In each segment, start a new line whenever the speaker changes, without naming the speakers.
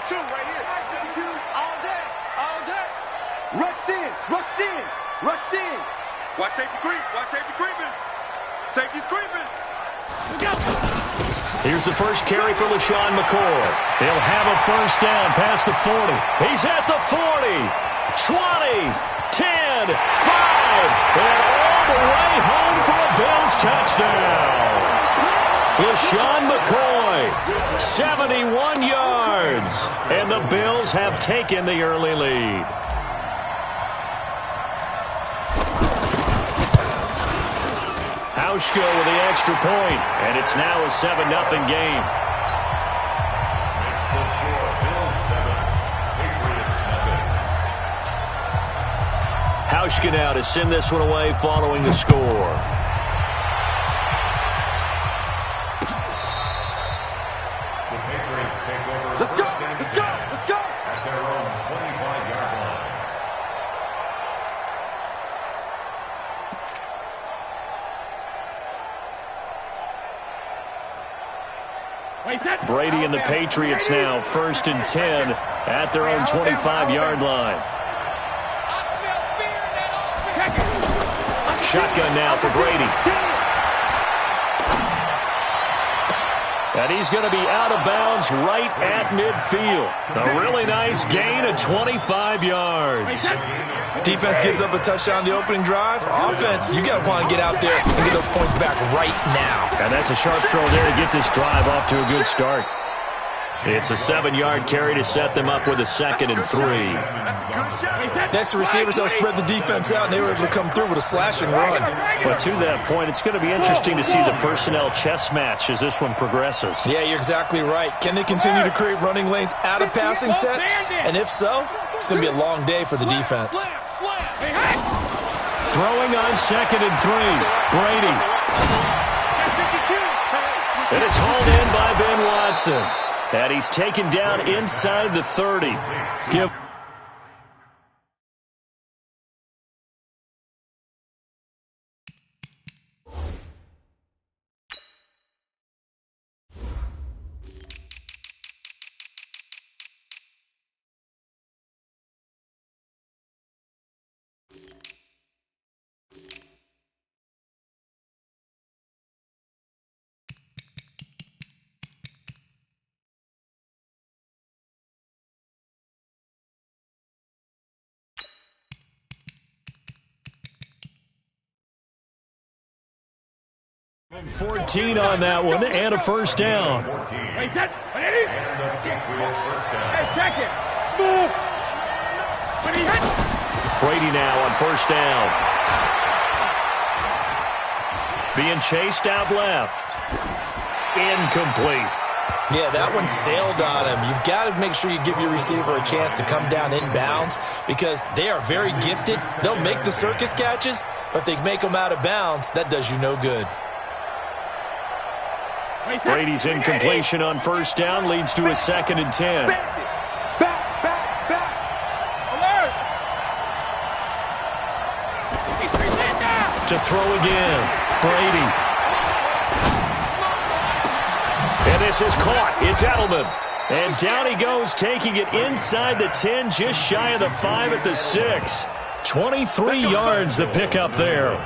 two right here.
All day, all day. Rush in, rush in, rush in.
Watch safety creep, watch safety creeping. Safety's creeping.
Here's the first carry for LaShawn McCoy. He'll have a first down past the 40. He's at the 40, 20, 10, 5, and all the way home for a Bills touchdown. LaShawn McCoy, 71 yards, and the Bills have taken the early lead. Hauschka with the extra point, and it's now a 7-0 game. Hauschka now to send this one away following the score.
Let's go, let's go, let's go.
At their own 25-yard line.
Brady and the Patriots now first and 10 at their own 25-yard line. Shotgun now for Brady. And he's going to be out of bounds right at midfield. A really nice gain of 25 yards.
Defense gives up a touchdown the opening drive. Offense, you got to want to get out there and get those points back right now.
And that's a sharp throw there to get this drive off to a good start. It's a 7-yard carry to set them up with a 2nd and 3.
Next, the receivers don't spread the defense out, and they were able to come through with a slashing run.
But to that point, it's going to be interesting to see the personnel chess match as this one progresses.
Yeah, you're exactly right. Can they continue to create running lanes out of passing sets? And if so, it's going to be a long day for the defense.
Throwing on 2nd and 3. Brady. And it's hauled in by Ben Watson. And he's taken down inside the 30. Give. And 14 on that one, and a first down.
Hey, check it. Smooth.
Brady now on first down. Being chased out left. Incomplete.
Yeah, that one sailed on him. You've got to make sure you give your receiver a chance to come down inbounds because they are very gifted. They'll make the circus catches, but they make them out of bounds. That does you no good.
Brady's incompletion on first down leads to a 2nd and 10. To throw again. Brady. And this is caught. It's Edelman. And down he goes, taking it inside the 10, just shy of the 5 at the 6. 23 yards the pickup there.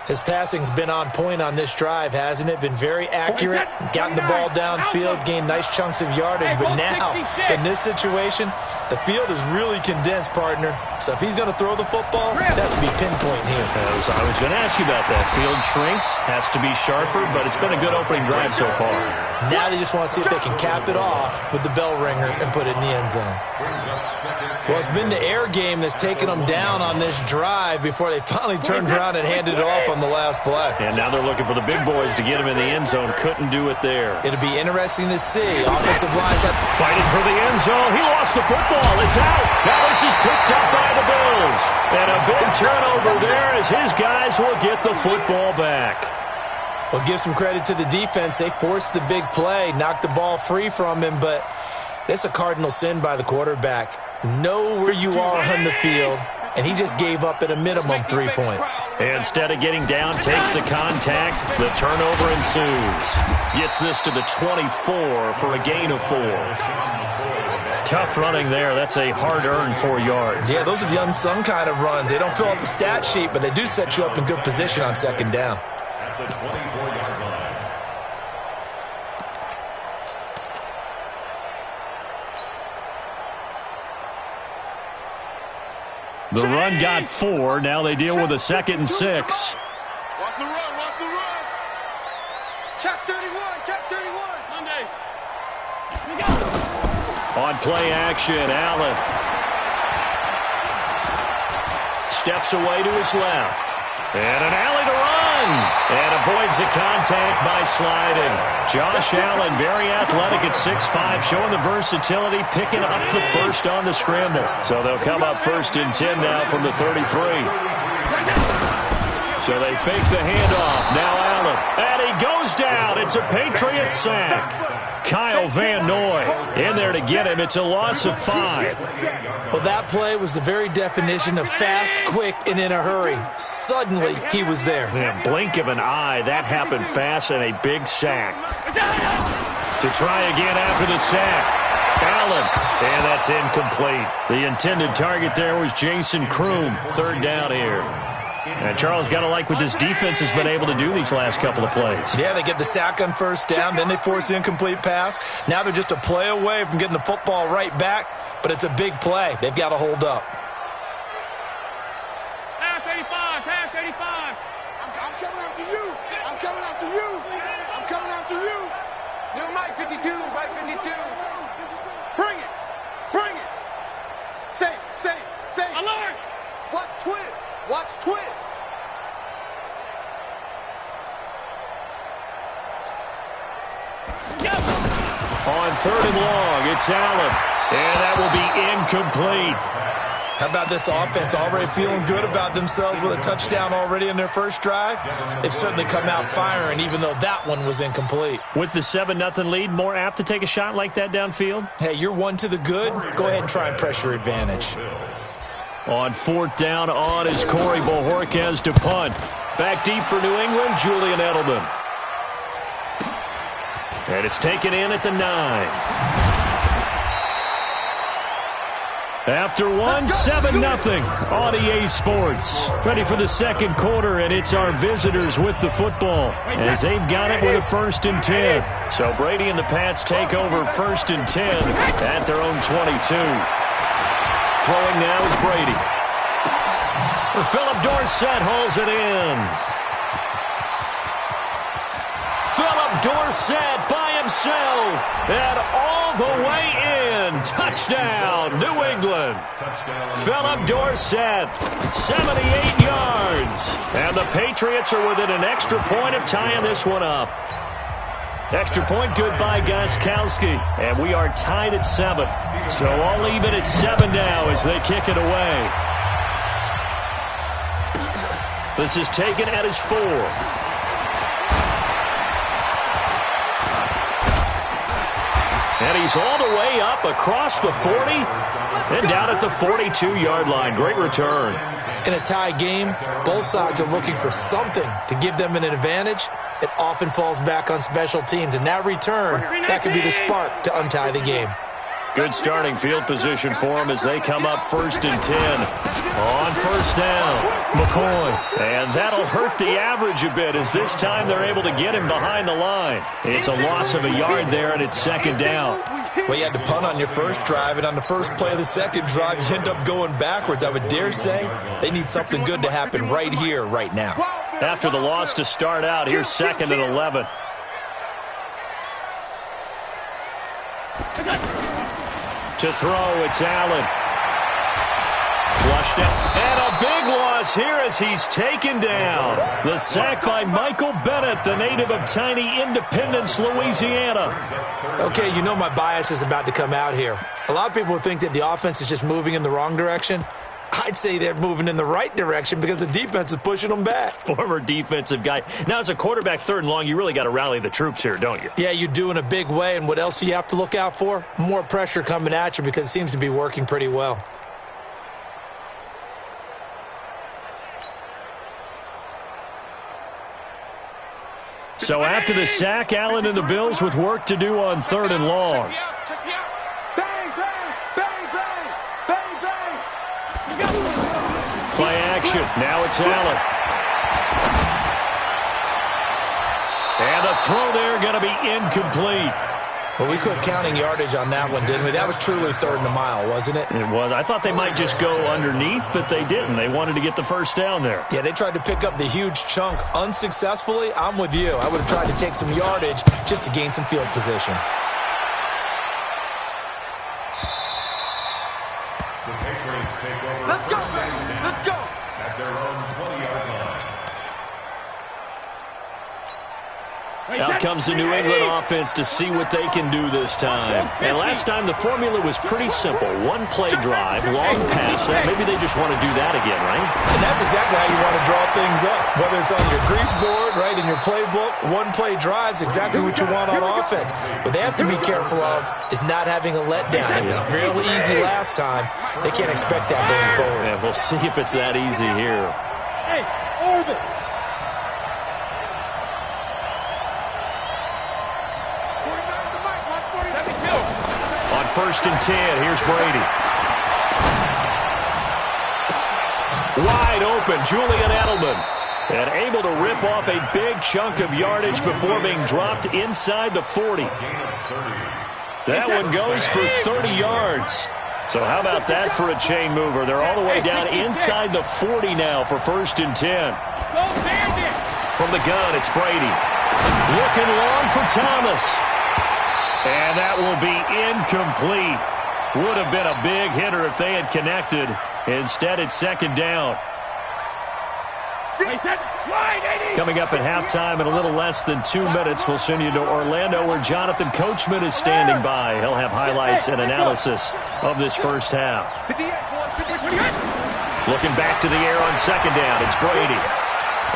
His passing's been on point on this drive, hasn't it? Been very accurate, gotten the ball downfield, gained nice chunks of yardage. But now, in this situation, the field is really condensed, partner. So if he's going to throw the football, that would be pinpoint here.
I was going to ask you about that. Field shrinks, has to be sharper, but it's been a good opening drive so far.
Now they just want to see if they can cap it off with the bell ringer and put it in the end zone. Well, it's been the air game that's taken them down on this drive before they finally turned around and handed it off on the last play.
And now they're looking for the big boys to get him in the end zone. Couldn't do it there.
It'll be interesting to see. Offensive lines have
fighting for the end zone. He lost the football. It's out. Now this is picked up by the Bills. And a big turnover there as his guys will get the football back.
Well, give some credit to the defense. They forced the big play, knocked the ball free from him, but it's a cardinal sin by the quarterback. Know where you are on the field, and he just gave up at a minimum 3 points.
Instead of getting down, takes the contact. The turnover ensues. Gets this to the 24 for a gain of 4. Tough running there. That's a hard-earned 4 yards.
Yeah, those are the unsung kind of runs. They don't fill out the stat sheet, but they do set you up in good position on second down.
At the 24-yard line.
The run got 4. Now they deal with a 2nd and 6.
Watch the run, watch the run.
Check 31, check 31.
Monday.
On play action, Allen steps away to his left. And an alley to run. And avoids the contact by sliding. Josh Allen, very athletic at 6'5", showing the versatility, picking up the first on the scramble. So they'll come up 1st and 10 now from the 33. So they fake the handoff. Now Allen. And he goes down. It's a Patriot sack. Kyle Van Noy in there to get him. It's a loss of 5.
Well, that play was the very definition of fast, quick, and in a hurry. Suddenly, he was there.
Yeah, blink of an eye. That happened fast and a big sack. To try again after the sack. Allen. And that's incomplete. The intended target there was Jason Kroom. 3rd down here. And Charles, got to like what this defense has been able to do these last couple of plays.
Yeah, they get the sack on 1st down, then they force the incomplete pass. Now they're just a play away from getting the football right back, but it's a big play. They've got to hold up.
Pass 85, pass 85.
I'm coming after you. I'm coming after you. I'm coming after you. New Mike 52, Mike 52. Bring it. Bring it. Say.
Alert.
Watch twist. Watch twist.
On 3rd and long, it's Allen. And that will be incomplete.
How about this offense already feeling good about themselves with a touchdown already in their first drive? They've certainly come out firing, even though that one was incomplete.
With the 7-0 lead, more apt to take a shot like that downfield?
Hey, you're 1 to the good. Go ahead and try and pressure advantage.
On 4th down, on is Corey Bojorquez to punt. Back deep for New England, Julian Edelman. And it's taken in at the 9. After 7-0 on EA Sports. Ready for the 2nd quarter, and it's our visitors with the football as they've got it with a 1st and 10. So Brady and the Pats take over 1st and 10 at their own 22. Throwing now is Brady. Philip Dorsett holds it in. Philip Dorsett by himself and all the way in. Touchdown, New England. Philip Dorsett, 78 yards. And the Patriots are within an extra point of tying this one up. Extra point good by Gostkowski. And we are tied at 7. So all even at 7 now as they kick it away. This is taken at his 4. And he's all the way up across the 40 and down at the 42-yard line. Great return.
In a tie game, both sides are looking for something to give them an advantage. It often falls back on special teams, and that return, that could be the spark to untie the game.
Good starting field position for them as they come up 1st and 10. On 1st down, McCoy. And that'll hurt the average a bit as this time they're able to get him behind the line. It's a loss of a yard there, and it's 2nd down.
Well, you had to punt on your first drive, and on the first play of the second drive, you end up going backwards. I would dare say they need something good to happen right here, right now.
After the loss to start out, here's 2nd and 11. To throw, it's Allen. Flushed it. And a big loss here as he's taken down. The sack by Michael Bennett, the native of tiny Independence, Louisiana.
Okay, you know my bias is about to come out here. A lot of people think that the offense is just moving in the wrong direction. I'd say they're moving in the right direction because the defense is pushing them back.
Former defensive guy. Now, as a quarterback 3rd and long, you really got to rally the troops here, don't you?
Yeah, you do in a big way. And what else do you have to look out for? More pressure coming at you because it seems to be working pretty well.
So after the sack, Allen and the Bills with work to do on 3rd and long. direction. Now it's Allen. And the throw there going to be incomplete.
Well, we quit counting yardage on that one, didn't we? That was truly 3rd and a mile, wasn't it?
It was. I thought they might just go underneath, but they didn't. They wanted to get the first down there.
Yeah, they tried to pick up the huge chunk unsuccessfully. I'm with you. I would have tried to take some yardage just to gain some field position.
The Patriots take over.
Let's go, man. Let's go.
At their own 20-yard line.
Out comes the New England offense to see what they can do this time. And last time the formula was pretty simple. One play drive, long pass. Maybe they just want to do that again, right?
And that's exactly how you want to draw things up. Whether it's on your grease board, right, in your playbook, one play drive's exactly what you want on offense. What they have to be careful of is not having a letdown. It was real easy last time. They can't expect that going forward.
And we'll see if it's that easy here.
Hey, orbit.
On 1st and 10, here's Brady. Wide open, Julian Edelman. And able to rip off a big chunk of yardage before being dropped inside the 40. That one goes for 30 yards. So how about that for a chain mover? They're all the way down inside the 40 now for 1st and 10. From the gun, it's Brady. Looking long for Thomas. And that will be incomplete. Would have been a big hitter if they had connected. Instead, it's 2nd down. Coming up at halftime in a little less than 2 minutes, we'll send you to Orlando where Jonathan Coachman is standing by. He'll have highlights and analysis of this first half. Looking back to the air on 2nd down, it's Brady.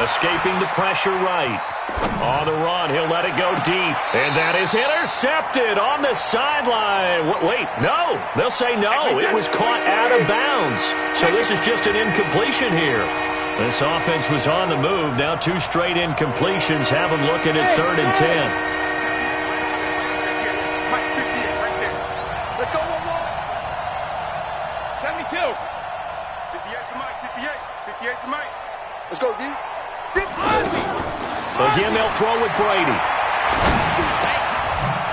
Escaping the pressure right. On the run, he'll let it go deep. And that is intercepted on the sideline. Wait, no. They'll say no. It was caught out of bounds. So this is just an incompletion here. This offense was on the move. Now 2 straight incompletions have them looking at 3rd and 10.
Let's go, 1-1. 72.
58 to Mike, 58. 58 to Mike.
Let's go, D.
Again, they'll throw with Brady.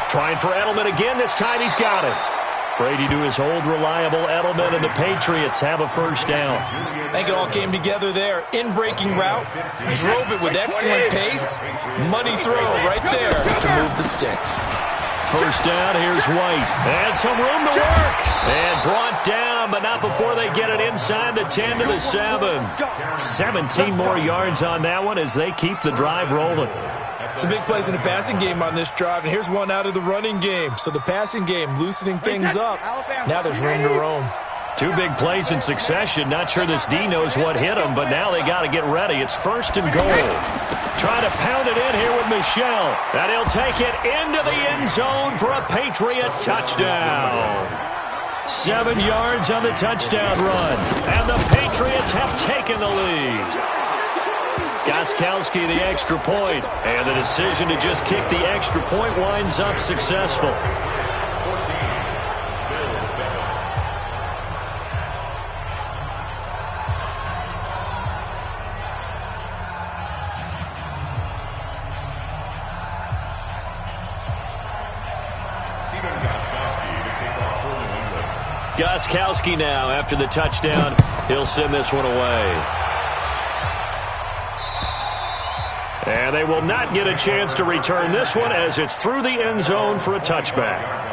Trying for Edelman again. This time he's got it. Brady to his old reliable Edelman, and the Patriots have a 1st down.
I think it all came together there. In-breaking route, drove it with excellent pace. Money throw right there to move the sticks.
1st down, here's White. And some room to work. And brought down, but not before they get it inside the 10 to the 7. 17 more yards on that one as they keep the drive rolling.
Some big plays in the passing game on this drive, and here's one out of the running game. So the passing game loosening things up. Now there's room to roam.
2 big plays in succession. Not sure this D knows what hit him, but now they got to get ready. It's 1st and goal. Trying to pound it in here with Michel. And he'll take it into the end zone for a Patriot touchdown. 7 yards on the touchdown run. And the Patriots have taken the lead. Gostkowski the extra point. And the decision to just kick the extra point winds up successful. Gostkowski now after the touchdown. He'll send this one away. And they will not get a chance to return this one as it's through the end zone for a touchback.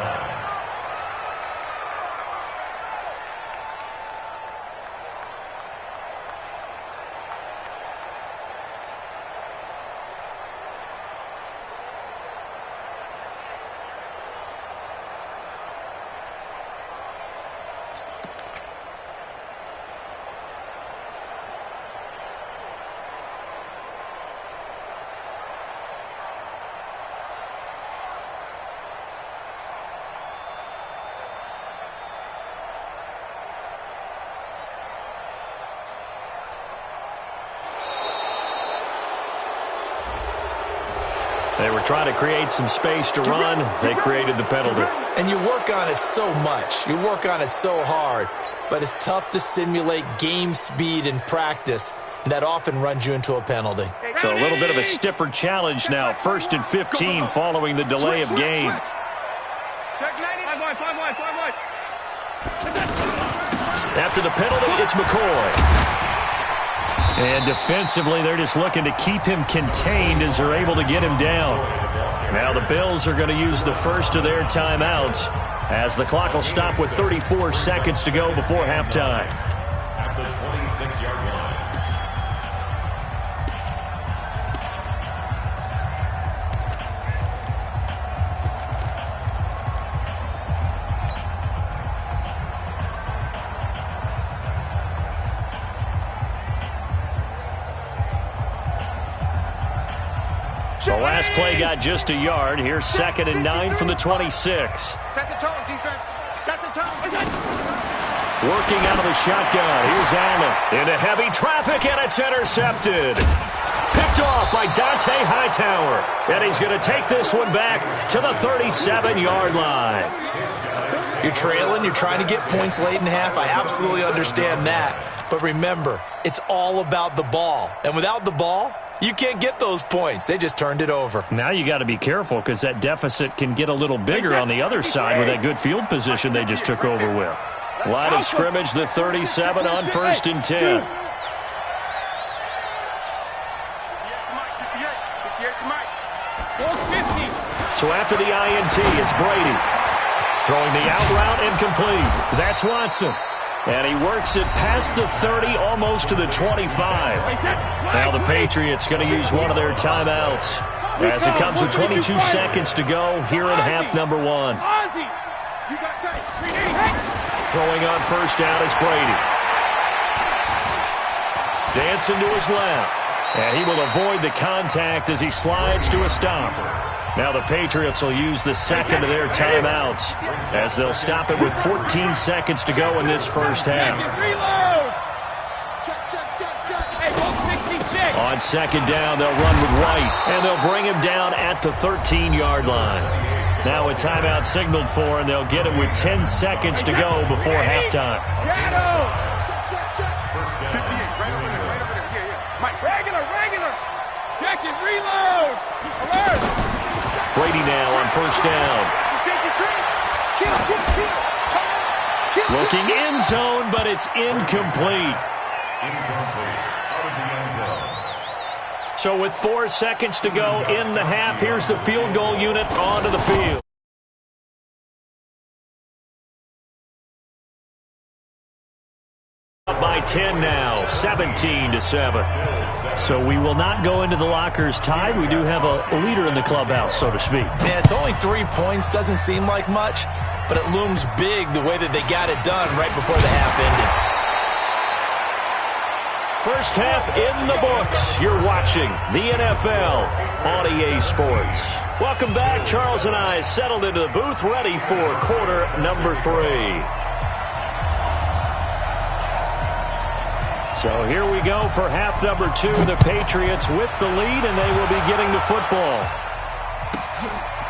They were trying to create some space to run. They created the penalty.
And you work on it so much. You work on it so hard. But it's tough to simulate game speed in practice. And that often runs you into a penalty.
So a little bit of a stiffer challenge now. 1st and 15 following the delay of game. After the penalty, it's McCoy. And defensively, they're just looking to keep him contained as they're able to get him down. Now the Bills are going to use the first of their timeouts as the clock will stop with 34 seconds to go before halftime.
At the 26-yard line.
The last play got just a yard. Here's 2nd and 9 from the 26.
Set the tone, defense. Set the tone.
Working out of the shotgun. Here's Allen into heavy traffic, and it's intercepted. Picked off by Dante Hightower. And he's going to take this one back to the 37-yard line.
You're trailing. You're trying to get points late in half. I absolutely understand that. But remember, it's all about the ball. And without the ball, you can't get those points. They just turned it over.
Now you got to be careful because that deficit can get a little bigger on the other side with that good field position they just took over with. Line of scrimmage, the 37 on 1st and 10. So after the INT, it's Brady. Throwing the out route incomplete. That's Watson. And he works it past the 30, almost to the 25. Now the Patriots going to use one of their timeouts as it comes with 22 seconds to go here in half number 1. Throwing on 1st down is Brady. Dancing to his left. And he will avoid the contact as he slides to a stop. Now the Patriots will use the 2nd of their timeouts as they'll stop it with 14 seconds to go in this first half. On 2nd down, they'll run with White, and they'll bring him down at the 13-yard line. Now a timeout signaled for, and they'll get it with 10 seconds to go before halftime. Brady now on 1st down. Looking end zone, but it's incomplete.
Out of the end zone.
So with 4 seconds to go in the half, here's the field goal unit onto the field. Up by 10 now, 17-7. So we will not go into the lockers tied. We do have a leader in the clubhouse, so to speak.
Man, it's only 3 points. Doesn't seem like much, but it looms big the way that they got it done right before the half ended.
First half in the books. You're watching the NFL on EA Sports. Welcome back. Charles and I settled into the booth, ready for quarter number 3. So here we go for half number 2. The Patriots with the lead, and they will be getting the football.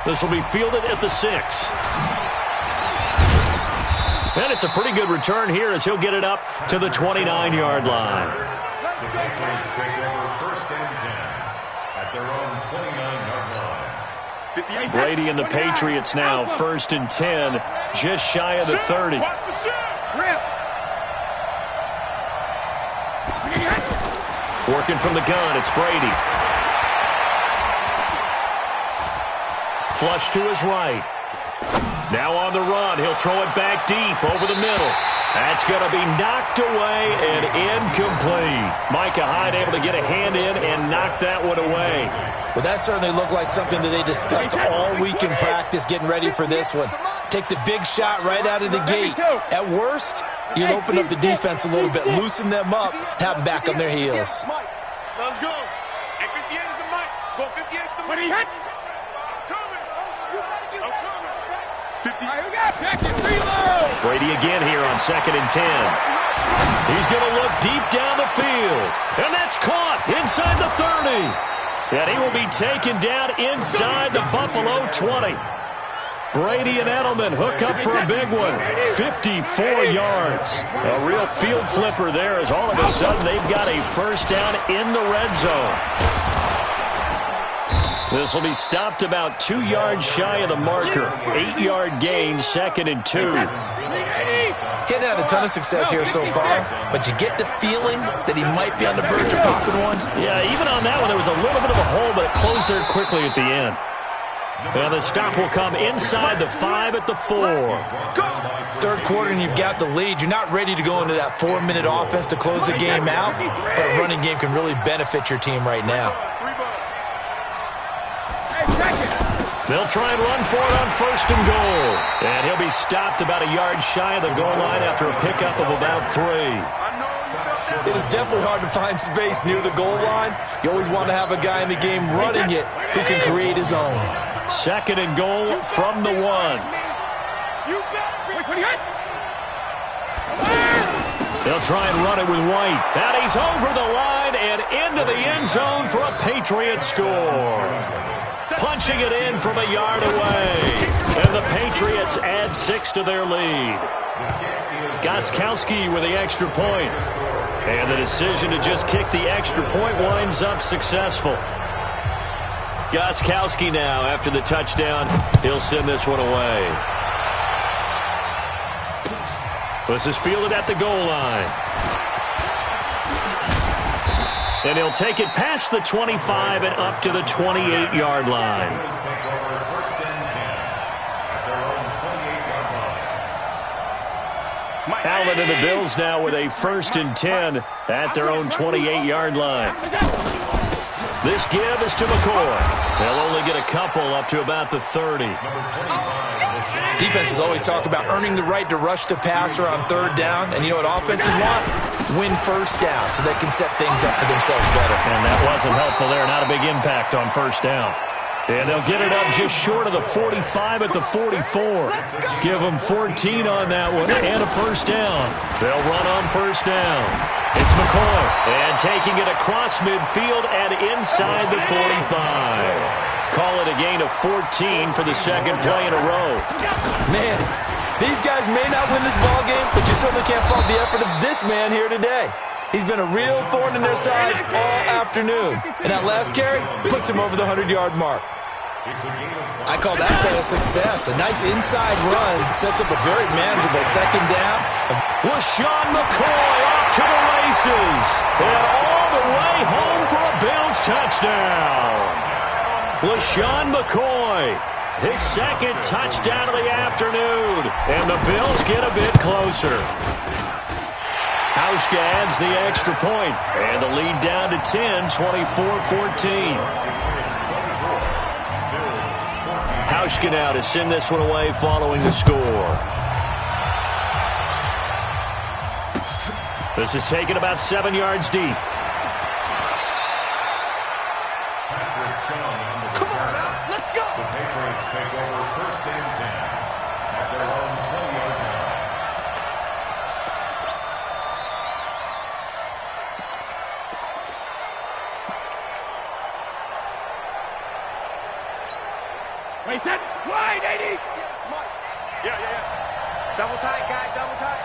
This will be fielded at the 6. And it's a pretty good return here as he'll get it up to the 29-yard line.
The Patriots take over 1st and 10 at their own 29-yard line.
Brady and the Patriots now 1st and 10, just shy of the 30. Working from the gun, it's Brady. Flush to his right. Now on the run, he'll throw it back deep over the middle. That's going to be knocked away and incomplete. Micah Hyde able to get a hand in and knock that one away.
Well, that certainly looked like something that they discussed all week in practice getting ready for this one. Take the big shot right out of the gate. At worst, you'll open up the defense a little bit, loosen them up, have them back on their heels.
Let's go. And 58 is the mic. Go 58 is the mic. What are you hit?
Brady again here on 2nd and 10. He's going to look deep down the field. And that's caught inside the 30. And he will be taken down inside the Buffalo 20. Brady and Edelman hook up for a big one. 54 yards. A real field flipper there as all of a sudden they've got a first down in the red zone. This will be stopped about 2 yards shy of the marker. 8-yard gain, 2nd and 2.
Getting had a ton of success here so far, but you get the feeling that he might be on the verge of popping one.
Yeah, even on that one, there was a little bit of a hole, but it closed there quickly at the end. And the stop will come inside the 5 at the 4.
Third quarter and you've got the lead. You're not ready to go into that 4-minute offense to close the game out, but a running game can really benefit your team right now.
They'll try and run for it on 1st and goal. And he'll be stopped about a yard shy of the goal line after a pickup of about 3.
It is definitely hard to find space near the goal line. You always want to have a guy in the game running it who can create his own.
2nd and goal from the 1. They'll try and run it with White. And he's over the line and into the end zone for a Patriot score. Punching it in from a yard away. And the Patriots add 6 to their lead. Gostkowski with the extra point. And the decision to just kick the extra point winds up successful. Gostkowski now, after the touchdown, he'll send this one away. This is fielded at the goal line. And he'll take it past the 25 and up to the 28-yard line. Allen and the Bills now with a 1st and 10 at their own 28-yard line. This give is to McCoy. They'll only get a couple up to about the 30.
Defenses always talk about earning the right to rush the passer on 3rd down. And you know what offenses want? Win 1st down so they can set things up for themselves better.
And that wasn't helpful there. Not a big impact on 1st down. And they'll get it up just short of the 45 at the 44. Give them 14 on that one and a 1st down. They'll run on 1st down. It's McCoy. And taking it across midfield and inside the 45. Call it a gain of 14 for the 2nd play in a row.
Man, these guys may not win this ball game, but you certainly can't fault the effort of this man here today. He's been a real thorn in their sides all afternoon. And that last carry puts him over the 100-yard mark. I call that play a success. A nice inside run sets up a very manageable 2nd down.
LaShawn McCoy off to the races. And all the way home for a Bills touchdown. LaShawn McCoy, his 2nd touchdown of the afternoon. And the Bills get a bit closer. Hauschka adds the extra point. And the lead down to 10, 24-14. Hauschka now to send this one away following the score. This is taken about 7 yards deep.
Come on now, let's go!
The Patriots take over 1st and 10 at their own 20-yard line.
Wait, that wide, 80.
Yeah. Double tight, guys, double tight.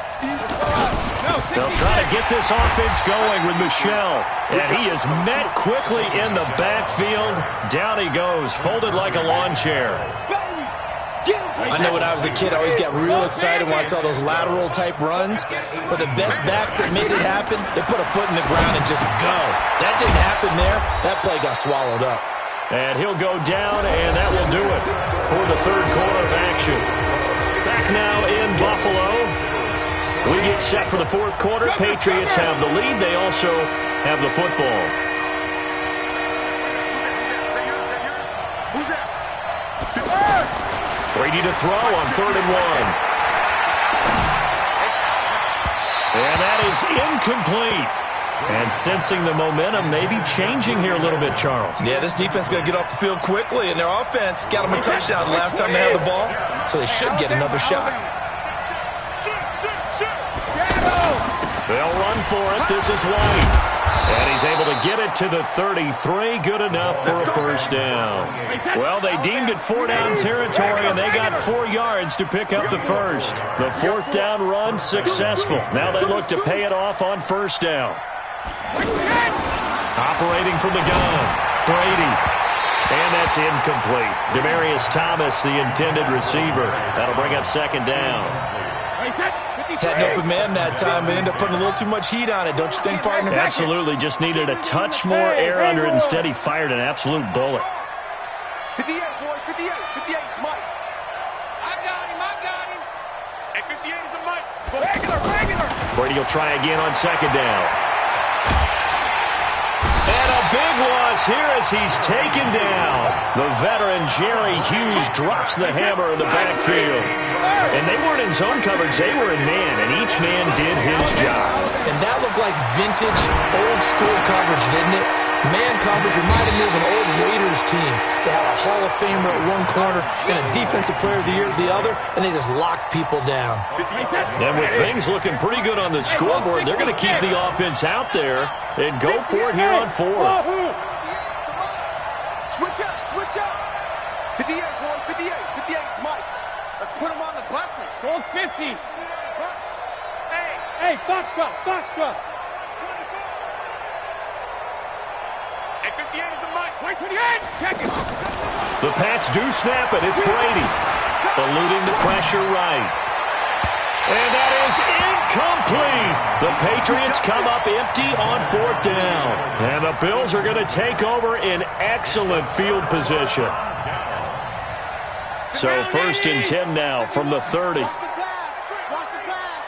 They'll try to get this offense going with Michel. And he is met quickly in the backfield. Down he goes, folded like a lawn chair.
I know when I was a kid, I always got real excited when I saw those lateral-type runs. But the best backs that made it happen, they put a foot in the ground and just go. That didn't happen there. That play got swallowed up.
And he'll go down, and that will do it for the 3rd quarter of action. Back now in Buffalo. We get set for the 4th quarter. Patriots have the lead. They also have the football.
Who's that?
Brady to throw on 3rd and 1. And that is incomplete. And sensing the momentum maybe changing here a little bit, Charles.
Yeah, this defense is going to get off the field quickly, and their offense got them a touchdown last time they had the ball, so they should get another shot.
They'll run for it. This is White. And he's able to get it to the 33. Good enough for a first down. Well, they deemed it 4-down territory, and they got 4 yards to pick up the first. The 4th down run successful. Now they look to pay it off on first down. Operating from the gun, Brady. And that's incomplete. Demaryius Thomas, the intended receiver. That'll bring up 2nd down.
Had an open man that time, but ended up putting a little too much heat on it, don't you think, partner?
Absolutely. Just needed a touch more air under it. Instead, he fired an absolute bullet.
58, boys, 58. 58 is Mike.
I got him. And 58 is a Mike. Regular.
Brady will try again on 2nd down. And a big loss here as he's taken down. The veteran Jerry Hughes drops the hammer in the backfield. And they weren't in zone coverage, they were in man, and each man did his job.
And that looked like vintage, old-school coverage, didn't it? Man coverage reminded me of an old Raiders team. They had a Hall of Famer at one corner and a Defensive Player of the Year at the other, and they just locked people down.
And with things looking pretty good on the scoreboard, they're going to keep the offense out there and go for it here on 4th.
Switch up. 58, boys, 58. 58 is Mike. Let's put him on the buses.
Go 50. Hey, Foxtrot. And 58 is a Mike. Mike 28. Check it.
The Pats do snap it. It's Brady. Eluding the pressure right. And that is incomplete. The Patriots come up empty on 4th down. And the Bills are going to take over in excellent field position. So 1st and 10 now from the 30.
Watch the pass.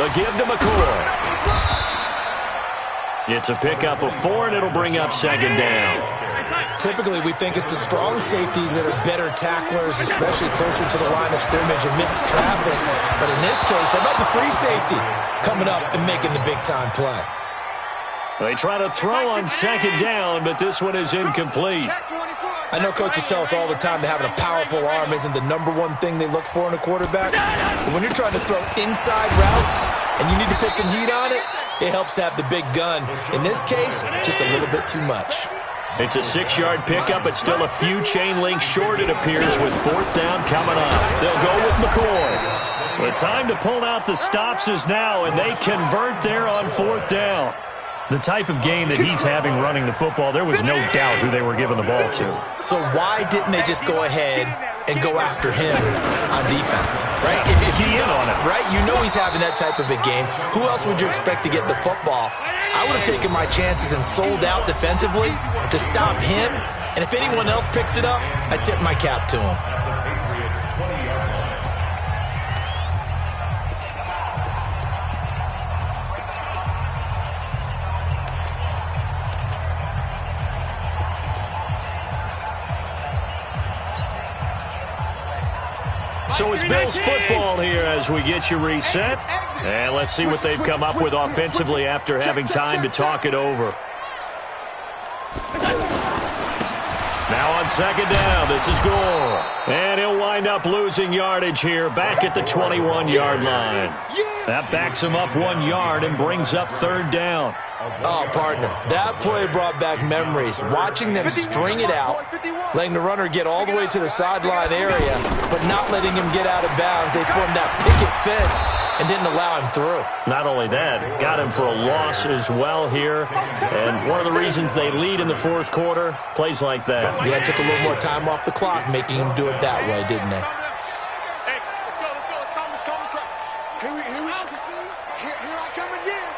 A give to McCoy. It's a pickup of 4, and it'll bring up 2nd down.
Typically, we think it's the strong safeties that are better tacklers, especially closer to the line of scrimmage amidst traffic. But in this case, how about the free safety coming up and making the big-time play?
They try to throw on 2nd down, but this one is incomplete.
I know coaches tell us all the time that having a powerful arm isn't the #1 thing they look for in a quarterback. But when you're trying to throw inside routes and you need to put some heat on it, it helps to have the big gun. In this case, just a little bit too much.
It's a 6-yard pickup. It's still a few chain links short, it appears, with 4th down coming up. They'll go with McCoy. The time to pull out the stops is now, and they convert there on 4th down. The type of game that he's having running the football, there was no doubt who they were giving the ball to.
So why didn't they just go ahead and go after him on defense? Right? If
Key in on it.
Right? You know he's having that type of a game. Who else would you expect to get the football? I would have taken my chances and sold out defensively to stop him. And if anyone else picks it up, I tip my cap to him.
So it's Bills football here as we get you reset. And let's see what they've come up with offensively after having time to talk it over. Now on 2nd down, this is Gore. And he'll wind up losing yardage here back at the 21-yard line. That backs him up 1 yard and brings up 3rd down.
Oh, partner, that play brought back memories. Watching them string it out, letting the runner get all the way to the sideline area, but not letting him get out of bounds. They formed that picket fence and didn't allow him through.
Not only that, got him for a loss as well here. And one of the reasons they lead in the 4th quarter, plays like that.
Yeah, took a little more time off the clock, making him do it that way, didn't they?
Hey, let's go. Calm the track. Here I come again.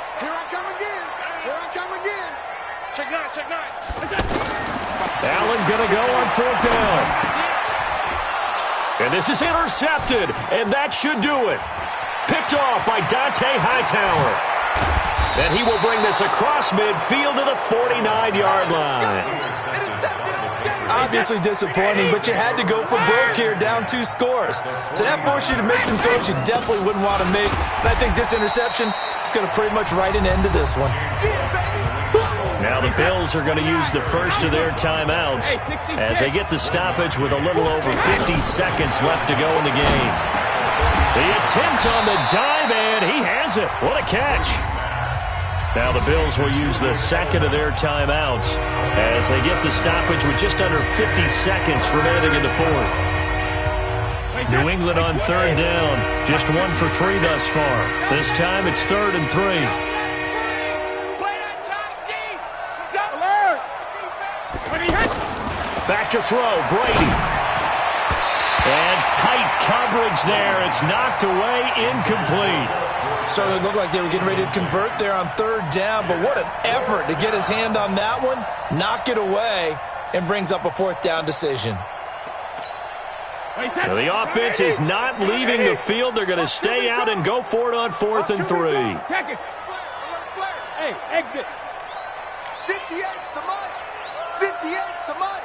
Check nine.
Allen gonna go on 4th down. And this is intercepted, and that should do it. Picked off by Dante Hightower. And he will bring this across midfield to the 49-yard line.
Obviously disappointing, but you had to go for broke here, down 2 scores. So that forced you to make some throws you definitely wouldn't want to make. And I think this interception is going to pretty much write an end to this one.
Now the Bills are going to use the first of their timeouts as they get the stoppage with a little over 50 seconds left to go in the game. The attempt on the dive, and he has it. What a catch. Now the Bills will use the second of their timeouts as they get the stoppage with just under 50 seconds remaining in the fourth. New England on third down. Just 1 for 3 thus far. This time it's 3rd and 3. Back to throw, Brady. And tight coverage there. It's knocked away, incomplete.
Certainly looked like they were getting ready to convert there on third down, but what an effort to get his hand on that one, knock it away, and brings up a 4th down decision.
Now the offense is not leaving the field. They're going to stay out and go for it on 4th and 3.
Hey, exit. 58's the money. 58's the money.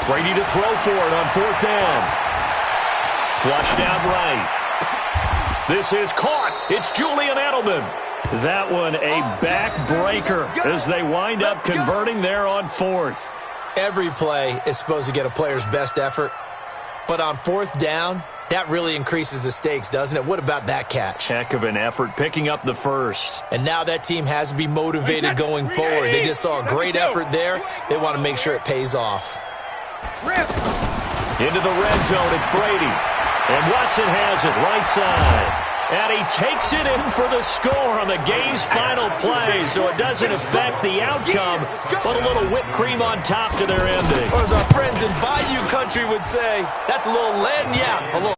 Brady to throw for it on 4th down. Flushed out right. This is caught. It's Julian Edelman. That one a backbreaker as they wind up converting there on 4th.
Every play is supposed to get a player's best effort, but on 4th down, that really increases the stakes, doesn't it? What about that catch?
Heck of an effort picking up the first.
And now that team has to be motivated going forward. They just saw a great effort there. They want to make sure it pays off.
Into the red zone, it's Brady. And Watson has it right side. And he takes it in for the score on the game's final play, so it doesn't affect the outcome, but a little whipped cream on top to their ending.
Or as our friends in Bayou Country would say, that's a little lagniappe.